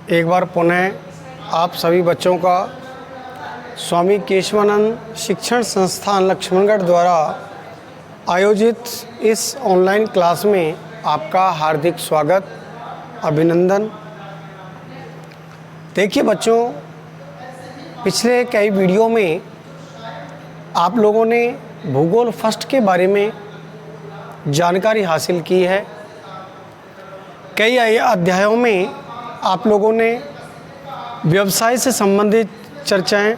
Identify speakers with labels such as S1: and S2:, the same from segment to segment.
S1: एक बार पुनः आप सभी बच्चों का स्वामी केशवानंद शिक्षण संस्थान लक्ष्मणगढ़ द्वारा आयोजित इस ऑनलाइन क्लास में आपका हार्दिक स्वागत, अभिनंदन। देखिए बच्चों, पिछले कई वीडियो में आप लोगों ने भूगोल फर्स्ट के बारे में जानकारी हासिल की है। कई अध्यायों में आप लोगों ने व्यवसाय से संबंधित चर्चाएं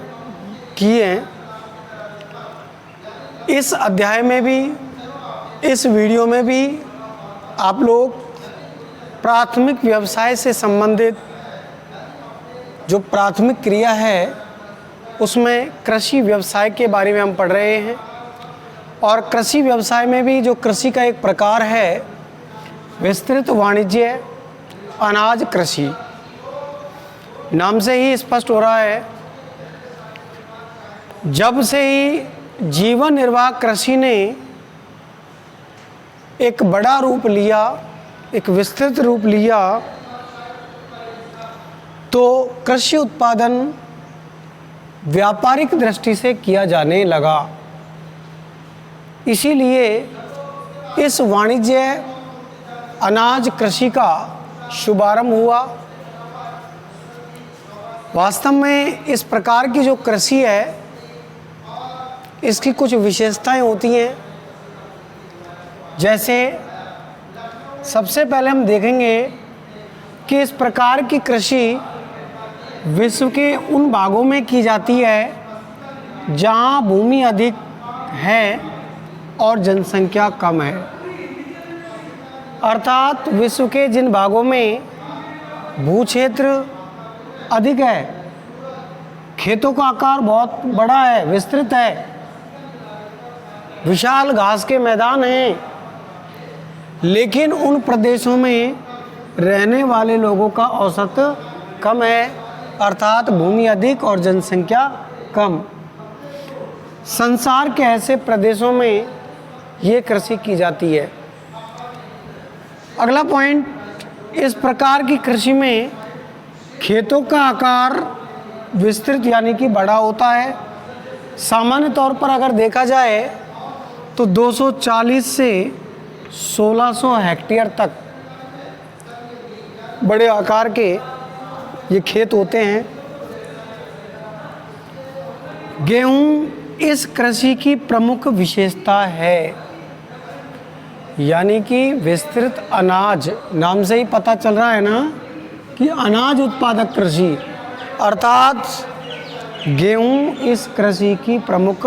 S1: की हैं। इस अध्याय में भी, इस वीडियो में भी आप लोग प्राथमिक व्यवसाय से संबंधित जो प्राथमिक क्रिया है उसमें कृषि व्यवसाय के बारे में हम पढ़ रहे हैं। और कृषि व्यवसाय में भी जो कृषि का एक प्रकार है विस्तृत वाणिज्य अनाज कृषि, नाम से ही स्पष्ट हो रहा है। जब से ही जीवन निर्वाह कृषि ने एक बड़ा रूप लिया, एक विस्तृत रूप लिया, तो कृषि उत्पादन व्यापारिक दृष्टि से किया जाने लगा। इसीलिए इस वाणिज्य अनाज कृषि का शुभारंभ हुआ। वास्तव में इस प्रकार की जो कृषि है इसकी कुछ विशेषताएं होती हैं। जैसे सबसे पहले हम देखेंगे कि इस प्रकार की कृषि विश्व के उन भागों में की जाती है जहां भूमि अधिक है और जनसंख्या कम है। अर्थात विश्व के जिन भागों में भू क्षेत्र अधिक है, खेतों का आकार बहुत बड़ा है, विस्तृत है, विशाल घास के मैदान हैं, लेकिन उन प्रदेशों में रहने वाले लोगों का औसत कम है, अर्थात भूमि अधिक और जनसंख्या कम। संसार के ऐसे प्रदेशों में ये कृषि की जाती है। अगला पॉइंट, इस प्रकार की कृषि में खेतों का आकार विस्तृत यानी कि बड़ा होता है। सामान्य तौर पर अगर देखा जाए तो 240 से 1600 हेक्टेयर तक बड़े आकार के ये खेत होते हैं। गेहूं इस कृषि की प्रमुख विशेषता है, यानी कि विस्तृत अनाज, नाम से ही पता चल रहा है ना कि अनाज उत्पादक कृषि, अर्थात गेहूं इस कृषि की प्रमुख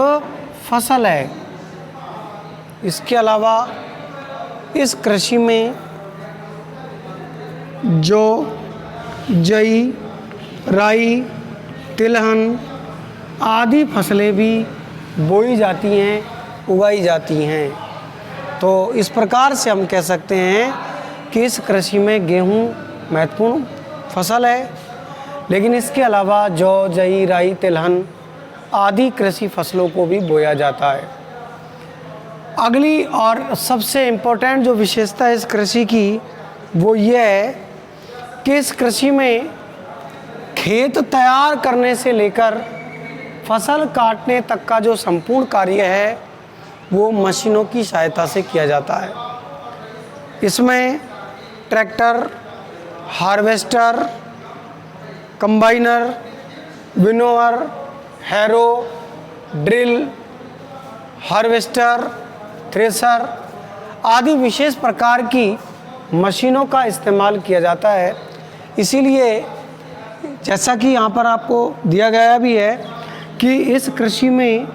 S1: फसल है। इसके अलावा इस कृषि में जौ, जई, राई, तिलहन आदि फसलें भी बोई जाती हैं, उगाई जाती हैं। तो इस प्रकार से हम कह सकते हैं कि इस कृषि में गेहूं महत्वपूर्ण फसल है, लेकिन इसके अलावा जौ, जई, राई, तिलहन आदि कृषि फसलों को भी बोया जाता है। अगली और सबसे इम्पोर्टेंट जो विशेषता है इस कृषि की वो ये है कि इस कृषि में खेत तैयार करने से लेकर फसल काटने तक का जो संपूर्ण कार्य है वो मशीनों की सहायता से किया जाता है। इसमें tractor, harvester, combiner, winnower, harrow, drill, harvester, thresher आदि विशेष प्रकार की मशीनों का इस्तेमाल किया जाता है। इसीलिए जैसा कि यहाँ पर आपको दिया गया भी है कि इस कृषि में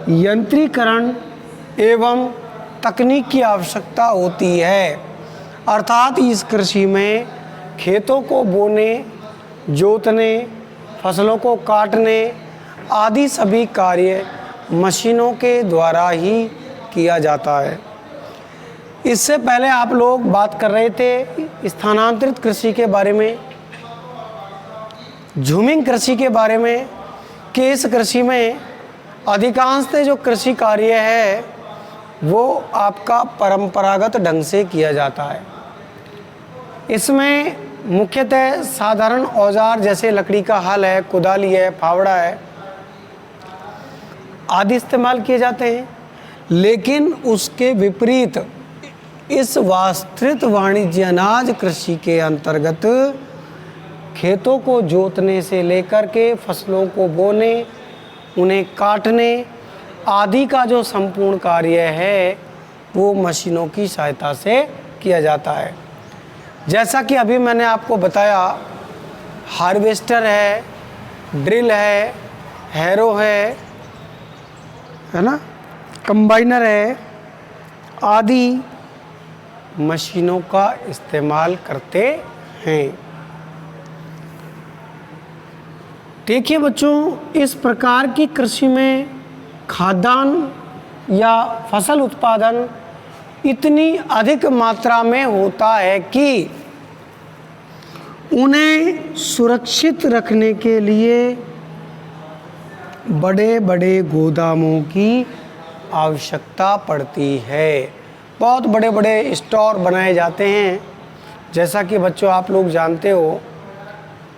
S1: यंत्रीकरण एवं तकनीक की आवश्यकता होती है। अर्थात इस कृषि में खेतों को बोने, जोतने, फसलों को काटने आदि सभी कार्य मशीनों के द्वारा ही किया जाता है। इससे पहले आप लोग बात कर रहे थे स्थानांतरित कृषि के बारे में, झूमिंग कृषि के बारे में, कि इस कृषि में अधिकांशतः जो कृषि कार्य है वो आपका परंपरागत ढंग से किया जाता है। इसमें मुख्यतः साधारण औजार जैसे लकड़ी का हल है, कुदाली है, फावड़ा है आदि इस्तेमाल किए जाते हैं। लेकिन उसके विपरीत इस विस्तृत वाणिज्य अनाज कृषि के अंतर्गत खेतों को जोतने से लेकर के फसलों को बोने, उन्हें काटने आदि का जो संपूर्ण कार्य है वो मशीनों की सहायता से किया जाता है। जैसा कि अभी मैंने आपको बताया, हार्वेस्टर है, ड्रिल है, हैरो है ना, कंबाइनर है आदि मशीनों का इस्तेमाल करते हैं। देखिए बच्चों, इस प्रकार की कृषि में खाद्यान्न या फसल उत्पादन इतनी अधिक मात्रा में होता है कि उन्हें सुरक्षित रखने के लिए बड़े बड़े गोदामों की आवश्यकता पड़ती है। बहुत बड़े बड़े स्टोर बनाए जाते हैं। जैसा कि बच्चों आप लोग जानते हो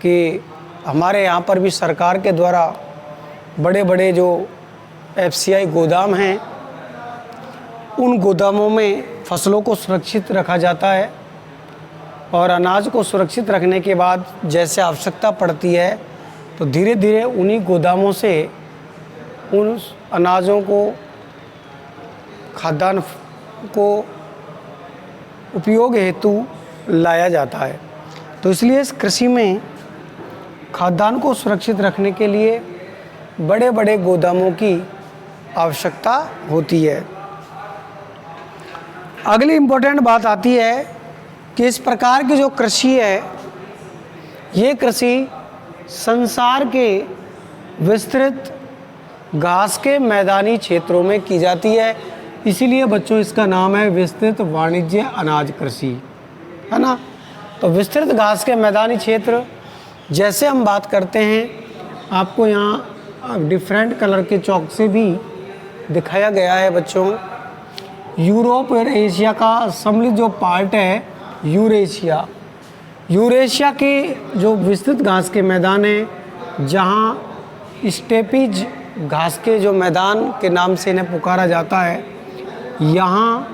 S1: कि हमारे यहाँ पर भी सरकार के द्वारा बड़े बड़े जो FCI गोदाम हैं, उन गोदामों में फसलों को सुरक्षित रखा जाता है और अनाज को सुरक्षित रखने के बाद जैसे आवश्यकता पड़ती है तो धीरे धीरे उन्हीं गोदामों से उन अनाजों को, खाद्यान्न को उपयोग हेतु लाया जाता है। तो इसलिए इस कृषि में खाद्यान्न को सुरक्षित रखने के लिए बड़े बड़े गोदामों की आवश्यकता होती है। अगली इम्पोर्टेंट बात आती है कि इस प्रकार की जो कृषि है, ये कृषि संसार के विस्तृत घास के मैदानी क्षेत्रों में की जाती है। इसीलिए बच्चों इसका नाम है विस्तृत वाणिज्य अनाज कृषि, है ना। तो विस्तृत घास के मैदानी क्षेत्र, जैसे हम बात करते हैं, आपको यहाँ डिफरेंट कलर के चौक से भी दिखाया गया है बच्चों। यूरोप और एशिया का सम्मिलित जो पार्ट है यूरेशिया, यूरेशिया के जो विस्तृत घास के मैदान हैं, जहाँ स्टेपीज घास के जो मैदान के नाम से इन्हें पुकारा जाता है, यहाँ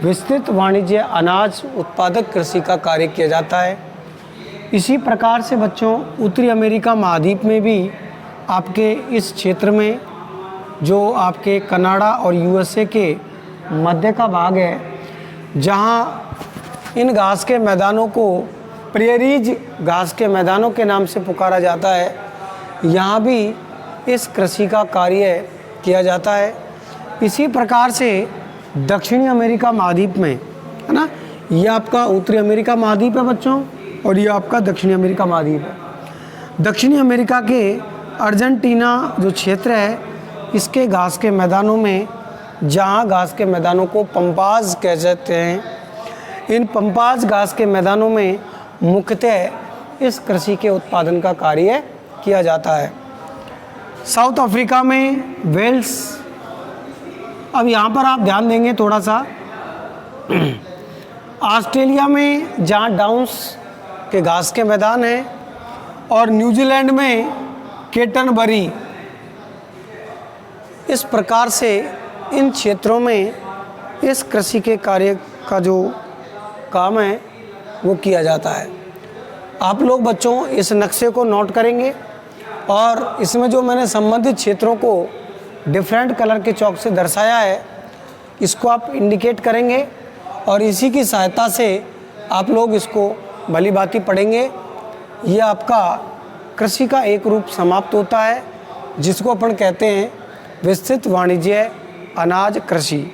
S1: विस्तृत वाणिज्य अनाज उत्पादक कृषि का कार्य किया जाता है। इसी प्रकार से बच्चों उत्तरी अमेरिका महाद्वीप में भी आपके इस क्षेत्र में जो आपके कनाडा और USA के मध्य का भाग है, जहाँ इन घास के मैदानों को प्रेरीज घास के मैदानों के नाम से पुकारा जाता है, यहाँ भी इस कृषि का कार्य किया जाता है। इसी प्रकार से दक्षिणी अमेरिका महाद्वीप में, है ना, ये आपका उत्तरी अमेरिका महाद्वीप है बच्चों और ये आपका दक्षिणी अमेरिका महाद्वीप है। दक्षिणी अमेरिका के अर्जेंटीना जो क्षेत्र है, इसके घास के मैदानों में, जहाँ घास के मैदानों को पंपाज कह जाते हैं, इन पंपाज घास के मैदानों में मुख्यतः इस कृषि के उत्पादन का कार्य किया जाता है। साउथ अफ्रीका में वेल्स, अब यहाँ पर आप ध्यान देंगे थोड़ा सा, ऑस्ट्रेलिया में जहाँ डाउन्स के घास के मैदान हैं, और न्यूजीलैंड में केटनबरी। इस प्रकार से इन क्षेत्रों में इस कृषि के कार्य का जो काम है वो किया जाता है। आप लोग बच्चों इस नक्शे को नोट करेंगे और इसमें जो मैंने संबंधित क्षेत्रों को डिफरेंट कलर के चौक से दर्शाया है, इसको आप इंडिकेट करेंगे और इसी की सहायता से आप लोग इसको भली भांति पढ़ेंगे। ये आपका कृषि का एक रूप समाप्त होता है, जिसको अपन कहते हैं विस्तृत वाणिज्य अनाज कृषि।